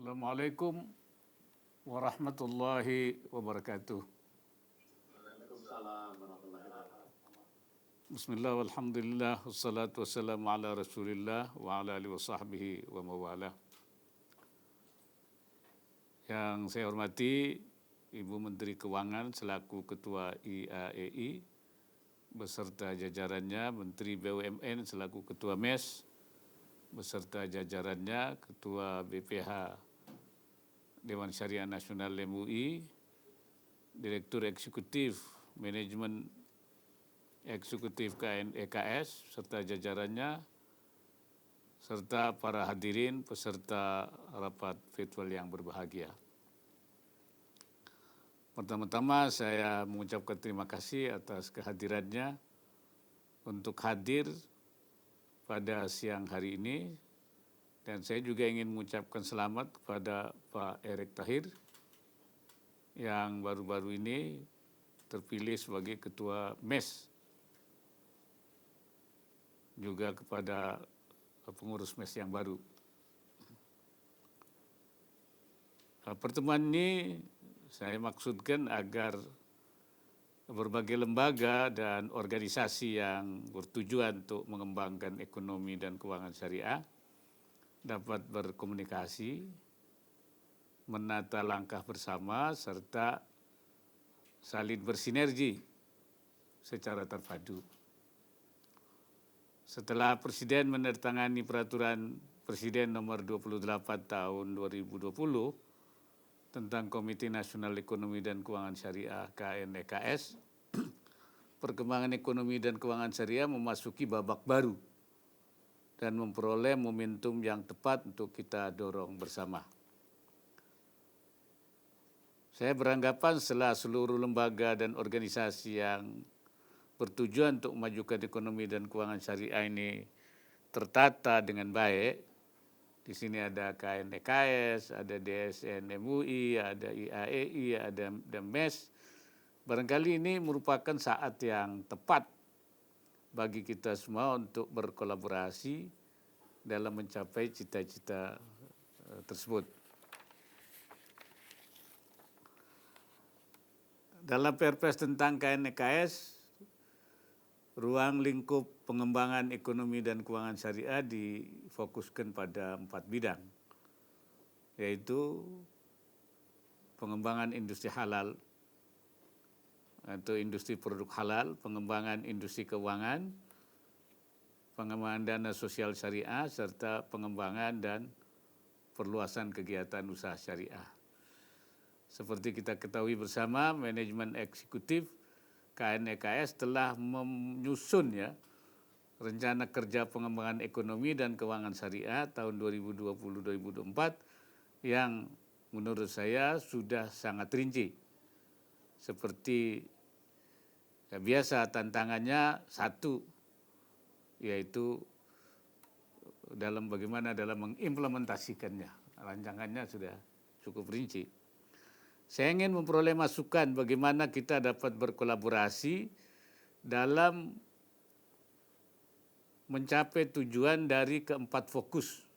Assalamualaikum warahmatullahi wabarakatuh. Waalaikumsalam warahmatullahi wabarakatuh. Bismillah walhamdulillah wassalatu wassalamu ala rasulillah wa ala alihi wa sahbihi wa mawala. Yang saya hormati Ibu Menteri Keuangan selaku Ketua IAEI beserta jajarannya, Menteri BUMN selaku Ketua MES beserta jajarannya, Ketua BPH Dewan Syariah Nasional MUI, Direktur Eksekutif Manajemen Eksekutif KNEKS serta jajarannya, serta para hadirin peserta rapat virtual yang berbahagia. Pertama-tama saya mengucapkan terima kasih atas kehadirannya untuk hadir pada siang hari ini, dan saya juga ingin mengucapkan selamat kepada Pak Erick Thohir yang baru-baru ini terpilih sebagai Ketua MES, juga kepada pengurus MES yang baru. Pertemuan ini saya maksudkan agar berbagai lembaga dan organisasi yang bertujuan untuk mengembangkan ekonomi dan keuangan syariah dapat berkomunikasi, menata langkah bersama, serta saling bersinergi secara terpadu. Setelah Presiden menandatangani Peraturan Presiden Nomor 28 Tahun 2020 tentang Komite Nasional Ekonomi dan Keuangan Syariah KNEKS, perkembangan ekonomi dan keuangan syariah memasuki babak baru dan memperoleh momentum yang tepat untuk kita dorong bersama. Saya beranggapan setelah seluruh lembaga dan organisasi yang bertujuan untuk memajukan ekonomi dan keuangan syariah ini tertata dengan baik, di sini ada KNEKS, ada DSN MUI, ada IAEI, ada MES. Barangkali ini merupakan saat yang tepat bagi kita semua untuk berkolaborasi dalam mencapai cita-cita tersebut. Dalam Perpres tentang KNEKS, ruang lingkup pengembangan ekonomi dan keuangan syariah difokuskan pada 4 bidang, yaitu pengembangan industri halal atau industri produk halal, pengembangan industri keuangan, pengembangan dana sosial syariah, serta pengembangan dan perluasan kegiatan usaha syariah. Seperti kita ketahui bersama, manajemen eksekutif KNEKS telah menyusun rencana kerja pengembangan ekonomi dan keuangan syariah tahun 2020-2024 yang menurut saya sudah sangat rinci. Seperti biasa tantangannya satu, yaitu bagaimana dalam mengimplementasikannya. Rancangannya sudah cukup rinci. Saya ingin memperoleh masukan bagaimana kita dapat berkolaborasi dalam mencapai tujuan dari keempat fokus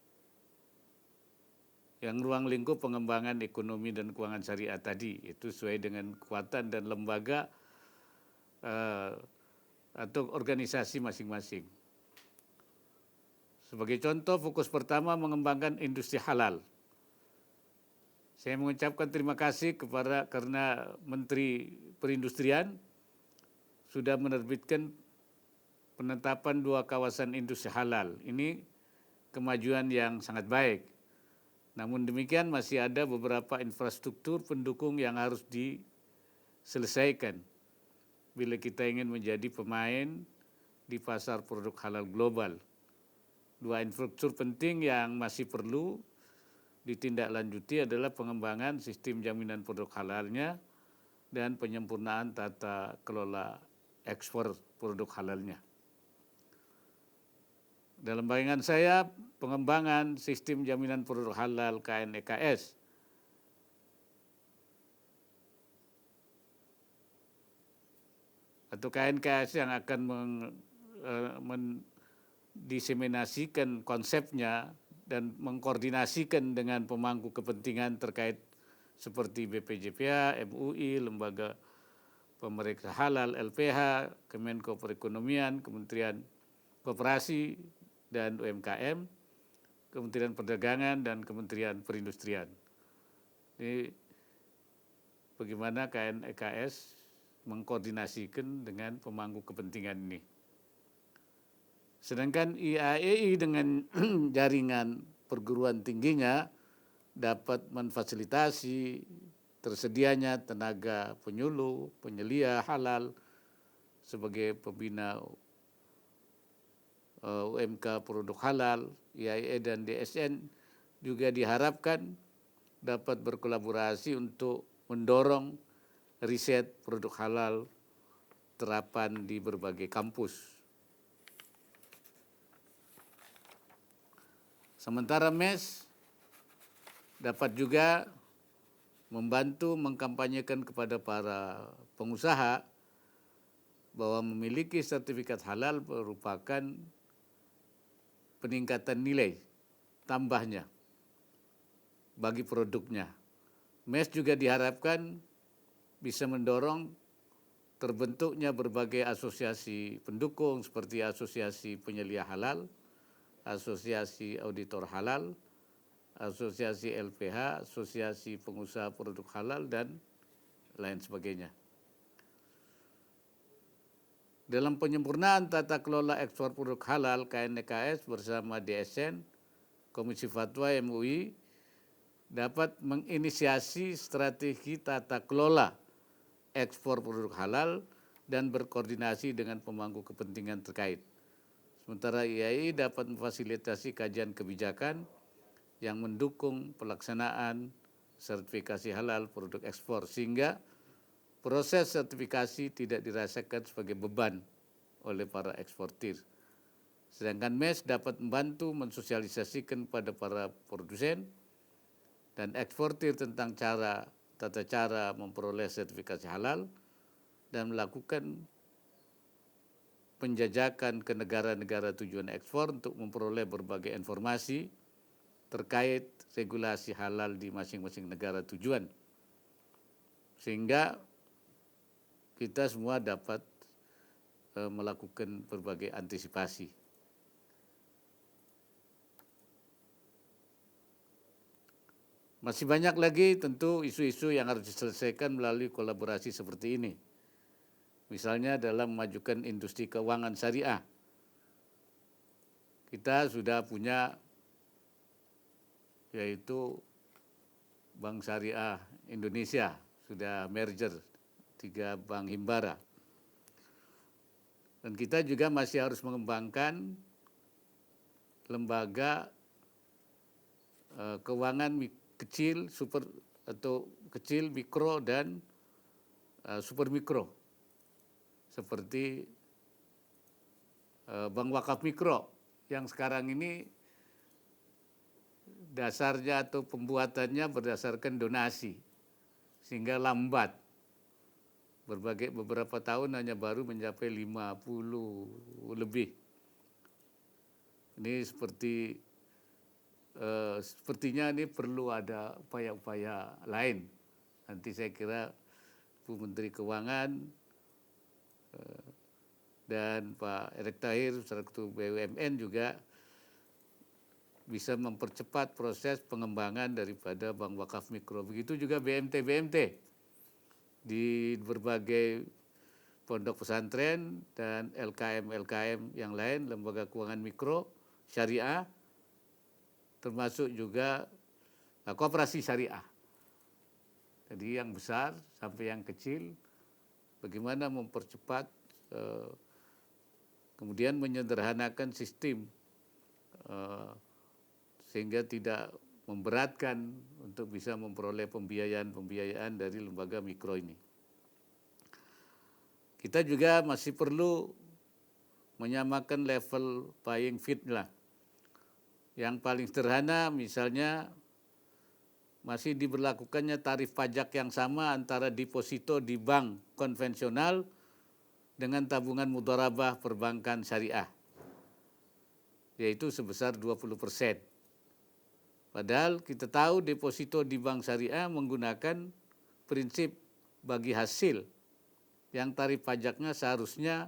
yang ruang lingkup pengembangan ekonomi dan keuangan syariah tadi, itu sesuai dengan kekuatan dan lembaga atau organisasi masing-masing. Sebagai contoh, fokus pertama mengembangkan industri halal. Saya mengucapkan terima kasih karena Menteri Perindustrian sudah menerbitkan penetapan 2 kawasan industri halal. Ini kemajuan yang sangat baik. Namun demikian masih ada beberapa infrastruktur pendukung yang harus diselesaikan bila kita ingin menjadi pemain di pasar produk halal global. 2 infrastruktur penting yang masih perlu ditindaklanjuti adalah pengembangan sistem jaminan produk halalnya dan penyempurnaan tata kelola ekspor produk halalnya. Dalam bayangan saya, pengembangan sistem jaminan produk halal KNEKS atau KNKS yang akan mendiseminasikan konsepnya dan mengkoordinasikan dengan pemangku kepentingan terkait seperti BPJPA, MUI, Lembaga Pemeriksa Halal, LPH, Kemenko Perekonomian, Kementerian Koperasi dan UMKM, Kementerian Perdagangan, dan Kementerian Perindustrian. Ini bagaimana KNEKS mengkoordinasikan dengan pemangku kepentingan ini. Sedangkan IAEI dengan jaringan perguruan tingginya dapat memfasilitasi tersedianya tenaga penyuluh, penyelia halal sebagai pembina UMK produk halal. IAEI dan DSN juga diharapkan dapat berkolaborasi untuk mendorong riset produk halal terapan di berbagai kampus. Sementara MES dapat juga membantu mengkampanyekan kepada para pengusaha bahwa memiliki sertifikat halal merupakan peningkatan nilai tambahnya bagi produknya. MES juga diharapkan bisa mendorong terbentuknya berbagai asosiasi pendukung seperti Asosiasi Penyelia Halal, Asosiasi Auditor Halal, Asosiasi LPH, Asosiasi Pengusaha Produk Halal, dan lain sebagainya. Dalam penyempurnaan tata kelola ekspor produk halal, KNEKS bersama DSN, Komisi Fatwa MUI, dapat menginisiasi strategi tata kelola ekspor produk halal dan berkoordinasi dengan pemangku kepentingan terkait. Sementara IAI dapat memfasilitasi kajian kebijakan yang mendukung pelaksanaan sertifikasi halal produk ekspor sehingga proses sertifikasi tidak dirasakan sebagai beban oleh para eksportir. Sedangkan MES dapat membantu mensosialisasikan pada para produsen dan eksportir tentang tata cara memperoleh sertifikasi halal dan melakukan penjajakan ke negara-negara tujuan ekspor untuk memperoleh berbagai informasi terkait regulasi halal di masing-masing negara tujuan. Sehingga kita semua dapat melakukan berbagai antisipasi. Masih banyak lagi tentu isu-isu yang harus diselesaikan melalui kolaborasi seperti ini. Misalnya dalam memajukan industri keuangan syariah. Kita sudah punya yaitu Bank Syariah Indonesia, sudah merger 3 bank himbara. Dan kita juga masih harus mengembangkan lembaga keuangan kecil, super atau kecil, mikro dan super mikro. Seperti Bank Wakaf Mikro yang sekarang ini dasarnya atau pembuatannya berdasarkan donasi sehingga lambat. Beberapa tahun hanya baru mencapai 50 lebih. Ini sepertinya ini perlu ada upaya-upaya lain. Nanti saya kira Bu Menteri Keuangan dan Pak Erick Thohir selaku BUMN juga bisa mempercepat proses pengembangan daripada Bank Wakaf Mikro. Begitu juga BMT di berbagai pondok pesantren dan LKM yang lain, lembaga keuangan mikro syariah, termasuk juga koperasi syariah. Jadi yang besar sampai yang kecil, bagaimana mempercepat, kemudian menyederhanakan sistem sehingga tidak memberatkan untuk bisa memperoleh pembiayaan dari lembaga mikro ini. Kita juga masih perlu menyamakan level playing field lah. Yang paling sederhana misalnya masih diberlakukannya tarif pajak yang sama antara deposito di bank konvensional dengan tabungan mudharabah perbankan syariah, yaitu sebesar 20%. Padahal kita tahu deposito di bank syariah menggunakan prinsip bagi hasil yang tarif pajaknya seharusnya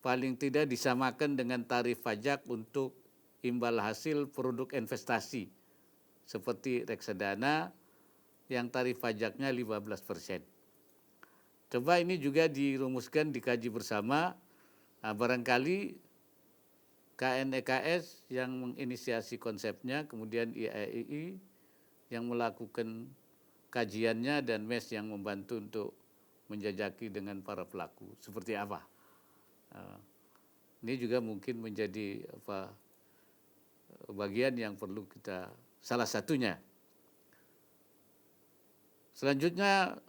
paling tidak disamakan dengan tarif pajak untuk imbal hasil produk investasi seperti reksadana yang tarif pajaknya 15%. Coba ini juga dirumuskan, dikaji bersama. Nah, barangkali KNEKS yang menginisiasi konsepnya, kemudian IAII yang melakukan kajiannya, dan MES yang membantu untuk menjajaki dengan para pelaku seperti apa. Ini juga mungkin menjadi bagian yang perlu kita, salah satunya. Selanjutnya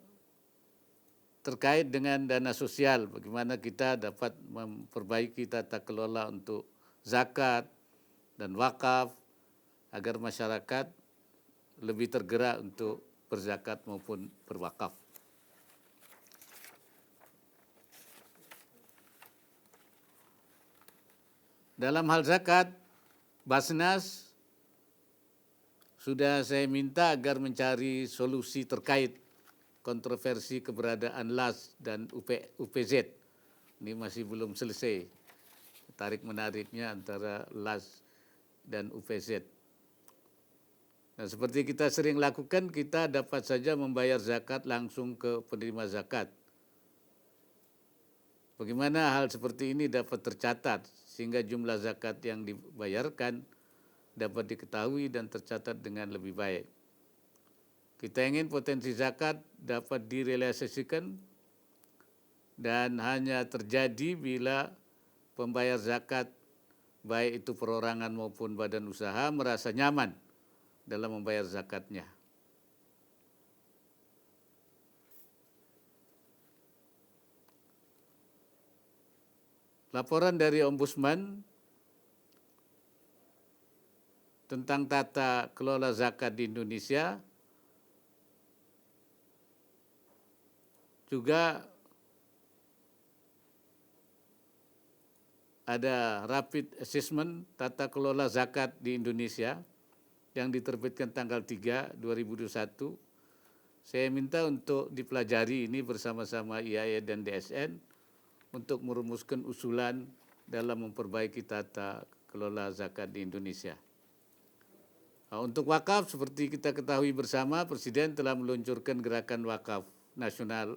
terkait dengan dana sosial, bagaimana kita dapat memperbaiki tata kelola untuk zakat dan wakaf agar masyarakat lebih tergerak untuk berzakat maupun berwakaf. Dalam hal zakat, Basnas sudah saya minta agar mencari solusi terkait kontroversi keberadaan LAS dan UPZ. Ini masih belum selesai, tarik-menariknya antara LAS dan UPZ. Nah, seperti kita sering lakukan, kita dapat saja membayar zakat langsung ke penerima zakat. Bagaimana hal seperti ini dapat tercatat sehingga jumlah zakat yang dibayarkan dapat diketahui dan tercatat dengan lebih baik. Kita ingin potensi zakat dapat direalisasikan dan hanya terjadi bila pembayar zakat, baik itu perorangan maupun badan usaha, merasa nyaman dalam membayar zakatnya. Laporan dari Ombudsman tentang tata kelola zakat di Indonesia juga ada rapid assessment tata kelola zakat di Indonesia yang diterbitkan tanggal 3 2021. Saya minta untuk dipelajari ini bersama-sama IAIA dan DSN untuk merumuskan usulan dalam memperbaiki tata kelola zakat di Indonesia. Untuk wakaf, seperti kita ketahui bersama, Presiden telah meluncurkan gerakan wakaf nasional,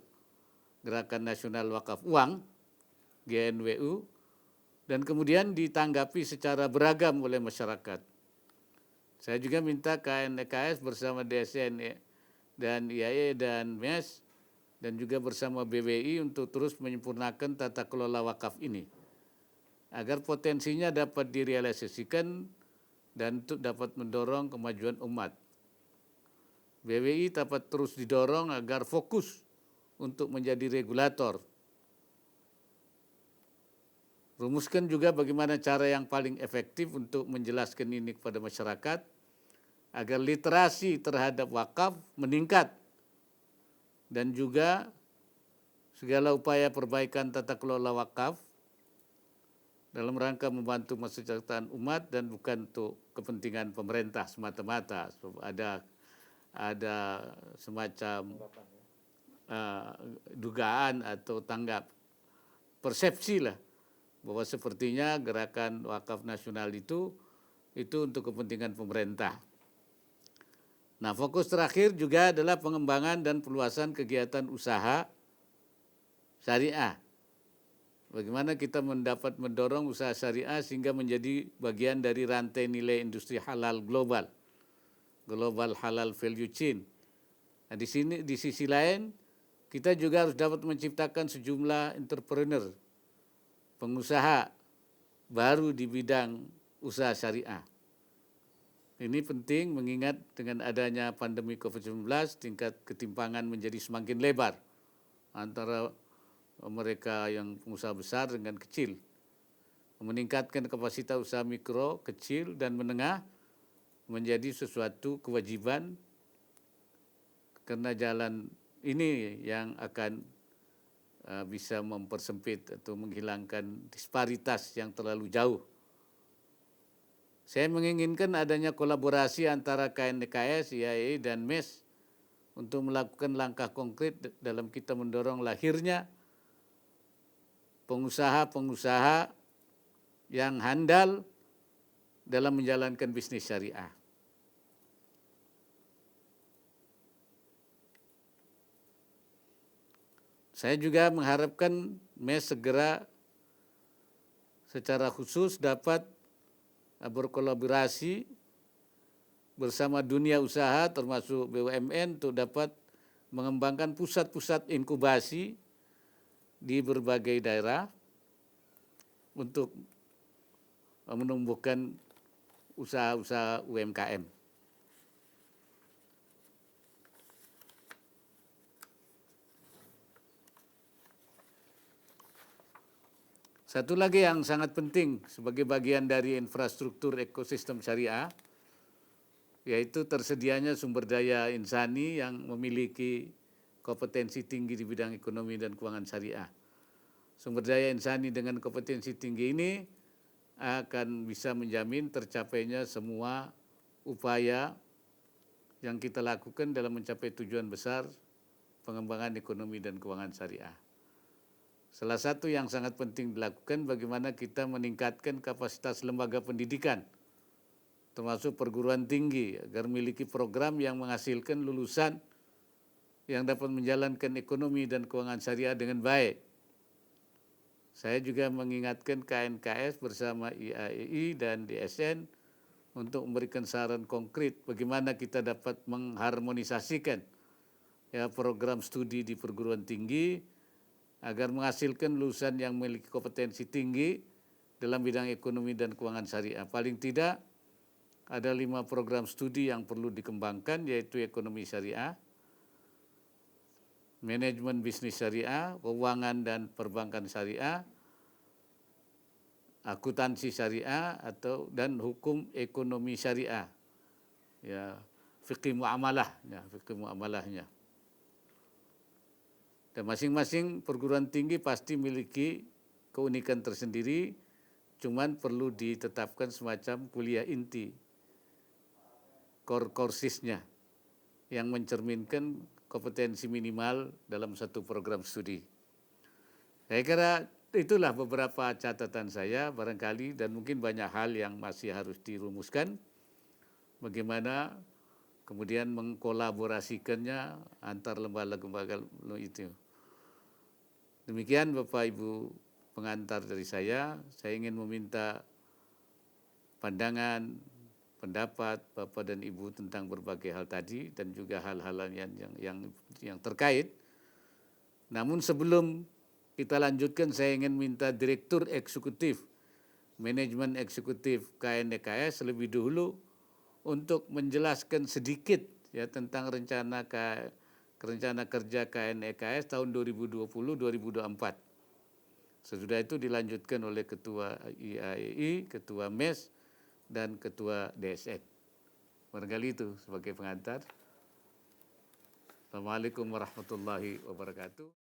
Gerakan Nasional Wakaf Uang, GNWU, dan kemudian ditanggapi secara beragam oleh masyarakat. Saya juga minta KNEKS bersama DSN dan IAE dan MES dan juga bersama BWI untuk terus menyempurnakan tata kelola wakaf ini agar potensinya dapat direalisasikan dan untuk dapat mendorong kemajuan umat. BWI dapat terus didorong agar fokus untuk menjadi regulator. Rumuskan juga bagaimana cara yang paling efektif untuk menjelaskan ini kepada masyarakat agar literasi terhadap wakaf meningkat dan juga segala upaya perbaikan tata kelola wakaf dalam rangka membantu kesejahteraan umat dan bukan untuk kepentingan pemerintah semata-mata. Ada semacam dugaan atau tanggap persepsi lah bahwa sepertinya gerakan wakaf nasional itu untuk kepentingan pemerintah. Nah, fokus terakhir juga adalah pengembangan dan perluasan kegiatan usaha syariah. Bagaimana kita mendapat mendorong usaha syariah sehingga menjadi bagian dari rantai nilai industri halal global, global halal value chain. Nah, di sisi lain kita juga harus dapat menciptakan sejumlah entrepreneur, pengusaha baru di bidang usaha syariah. Ini penting mengingat dengan adanya pandemi COVID-19 tingkat ketimpangan menjadi semakin lebar antara mereka yang pengusaha besar dengan kecil. Meningkatkan kapasitas usaha mikro, kecil, dan menengah menjadi sesuatu kewajiban karena jalan ini yang akan bisa mempersempit atau menghilangkan disparitas yang terlalu jauh. Saya menginginkan adanya kolaborasi antara KNDKS, IAI, dan MES untuk melakukan langkah konkret dalam kita mendorong lahirnya pengusaha-pengusaha yang handal dalam menjalankan bisnis syariah. Saya juga mengharapkan MES segera secara khusus dapat berkolaborasi bersama dunia usaha termasuk BUMN untuk dapat mengembangkan pusat-pusat inkubasi di berbagai daerah untuk menumbuhkan usaha-usaha UMKM. Satu lagi yang sangat penting sebagai bagian dari infrastruktur ekosistem syariah, yaitu tersedianya sumber daya insani yang memiliki kompetensi tinggi di bidang ekonomi dan keuangan syariah. Sumber daya insani dengan kompetensi tinggi ini akan bisa menjamin tercapainya semua upaya yang kita lakukan dalam mencapai tujuan besar pengembangan ekonomi dan keuangan syariah. Salah satu yang sangat penting dilakukan bagaimana kita meningkatkan kapasitas lembaga pendidikan, termasuk perguruan tinggi, agar memiliki program yang menghasilkan lulusan yang dapat menjalankan ekonomi dan keuangan syariah dengan baik. Saya juga mengingatkan KNKS bersama IAI dan DSN untuk memberikan saran konkret bagaimana kita dapat mengharmonisasikan program studi di perguruan tinggi agar menghasilkan lulusan yang memiliki kompetensi tinggi dalam bidang ekonomi dan keuangan syariah. Paling tidak ada 5 program studi yang perlu dikembangkan, yaitu ekonomi syariah, manajemen bisnis syariah, keuangan dan perbankan syariah, akuntansi syariah dan hukum ekonomi syariah, fikih muamalahnya. Dan masing-masing perguruan tinggi pasti memiliki keunikan tersendiri, cuman perlu ditetapkan semacam kuliah inti, core courses-nya, yang mencerminkan kompetensi minimal dalam satu program studi. Saya kira itulah beberapa catatan saya barangkali, dan mungkin banyak hal yang masih harus dirumuskan. Bagaimana kemudian mengkolaborasikannya antar lembaga-lembaga itu. Demikian Bapak Ibu pengantar dari saya ingin meminta pandangan, pendapat Bapak dan Ibu tentang berbagai hal tadi dan juga hal-hal yang terkait. Namun sebelum kita lanjutkan, saya ingin minta Direktur Eksekutif, Manajemen Eksekutif KNDKS lebih dahulu untuk menjelaskan sedikit tentang rencana kerja KNDKS tahun 2020-2024. Sesudah itu dilanjutkan oleh Ketua IAI, Ketua MES, dan Ketua DSN. Barangkali itu sebagai pengantar. Assalamualaikum warahmatullahi wabarakatuh.